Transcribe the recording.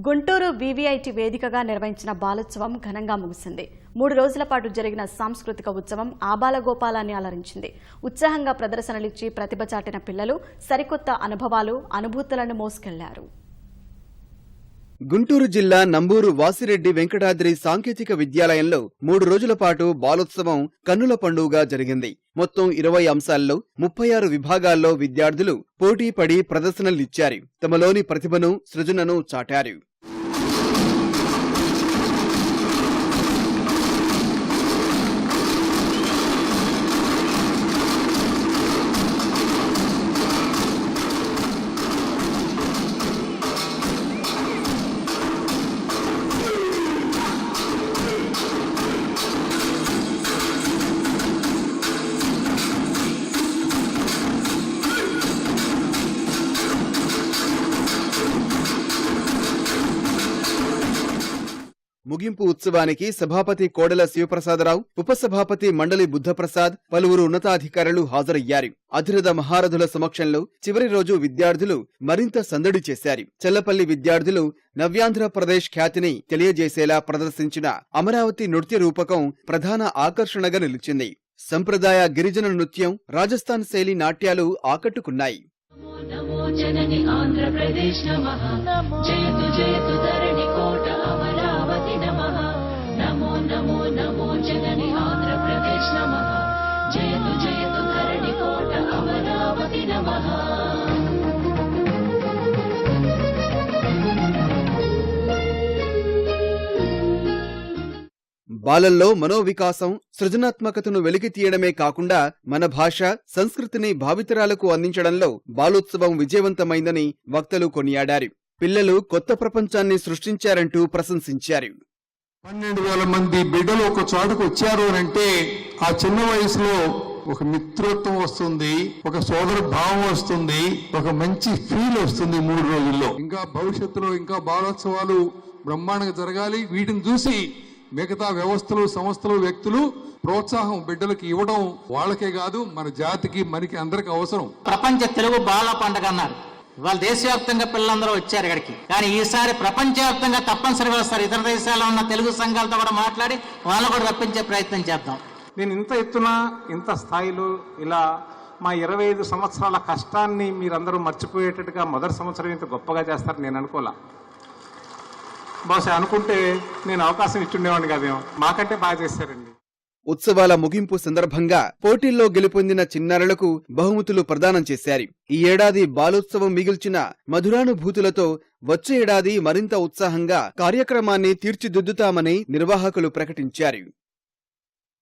గుంటూరు వీవీఐటీ వేదికగా నిర్వహించిన బాలోత్సవం ఘనంగా ముగిసింది. 3 రోజుల పాటు జరిగిన సాంస్కృతిక ఉత్సవం ఆబాలగోపాలాన్ని అలరించింది. ఉత్సాహంగా ప్రదర్శనలిచ్చి ప్రతిభ చాటిన పిల్లలు సరికొత్త అనుభవాలు, అనుభూతులను మోసుకెళ్లారు. గుంటూరు జిల్లా నంబూరు వాసిరెడ్డి వెంకటాద్రి సాంకేతిక విద్యాలయంలో 3 రోజుల పాటు బాలోత్సవం కన్నుల పండుగగా జరిగింది. మొత్తం 20 అంశాల్లో 36 విభాగాల్లో విద్యార్థులు పోటీ పడి ప్రదర్శనలిచ్చారు. తమలోని ప్రతిభను, సృజనను చాటారు. ముగింపు ఉత్సవానికి సభాపతి కోడెల శివప్రసాదరావు, ఉపసభాపతి మండలి బుద్ధప్రసాద్, పలువురు ఉన్నతాధికారులు హాజరయ్యారు. అధిరథ మహారథుల సమక్షంలో చివరి రోజు విద్యార్థులు మరింత సందడి చేశారు. చెల్లపల్లి విద్యార్థులు నవ్యాంధ్రప్రదేశ్ ఖ్యాతిని తెలియజేసేలా ప్రదర్శించిన అమరావతి నృత్య రూపకం ప్రధాన ఆకర్షణగా నిలిచింది. సంప్రదాయ గిరిజన నృత్యం, రాజస్థాన్ శైలి నాట్యాలు ఆకట్టుకున్నాయి. నమో జనని ఆంధ్రప్రదేశ్ నమః, జయతు జయతు ధరణి కోట అమరావతి నమః. నమో నమో నమో జనని ఆంధ్రప్రదేశ్ నమః, జయతు జయతు ధరణి కోట అమరావతి నమః. బాలల్లో మనోవికాసం, సృజనాత్మకతను వెలికి తీయడమే కాకుండా మన భాష, సంస్కృతిని భావితరాలకు అందించడంలో బాలోత్సవం విజయవంతమైందని వక్తలు కొనియాడారు. పిల్లలు కొత్త ప్రపంచాన్ని సృష్టించారంటూ ప్రశంసించారు. 12,000 మంది బిడ్డలు ఒక చోటుకు వచ్చారు అంటే ఆ చిన్న వయసులో ఒక మిత్రత్వం వస్తుంది, ఒక సోదర భావం వస్తుంది, ఒక మంచి ఫీల్ వస్తుంది. 3 రోజుల్లో ఇంకా భవిష్యత్తులో ఇంకా బాలోత్సవాలు బ్రహ్మాండంగా జరగాలి. వీటిని చూసి మిగతా వ్యవస్థలు, సంస్థలు, వ్యక్తులు ప్రోత్సాహం బిడ్డలకి ఇవ్వడం వాళ్ళకే కాదు, మన జాతికి, మనకి అందరికి అవసరం. ప్రపంచ తెలుగు బాల పండుగ అన్నారు. ఇవాళ దేశవ్యాప్తంగా పిల్లలందరూ వచ్చారు ఇక్కడికి. కానీ ఈసారి ప్రపంచవ్యాప్తంగా తప్పనిసరిగా వస్తారు. ఇతర దేశాల్లో ఉన్న తెలుగు సంఘాలతో కూడా మాట్లాడి వాళ్ళు కూడా రప్పించే ప్రయత్నం చేద్దాం. నేను ఇంత ఎత్తున, ఇంత స్థాయిలో ఇలా మా 25 సంవత్సరాల కష్టాన్ని మీరందరూ మర్చిపోయేటట్టుగా మొదటి సంవత్సరం ఇంత గొప్పగా చేస్తారని నేను అనుకోలే. బహుశా అనుకుంటే నేను అవకాశం ఇచ్చుండేవాడిని కాదేమో. మాకంటే బాగా చేశారండి. ఉత్సవాల ముగింపు సందర్భంగా పోటీల్లో గెలుపొందిన చిన్నారులకు బహుమతులు ప్రదానం చేశారు. ఈ ఏడాది బాలోత్సవం మిగిల్చిన మధురానుభూతులతో వచ్చే ఏడాది మరింత ఉత్సాహంగా కార్యక్రమాన్ని తీర్చిదిద్దుతామని నిర్వాహకులు ప్రకటించారు.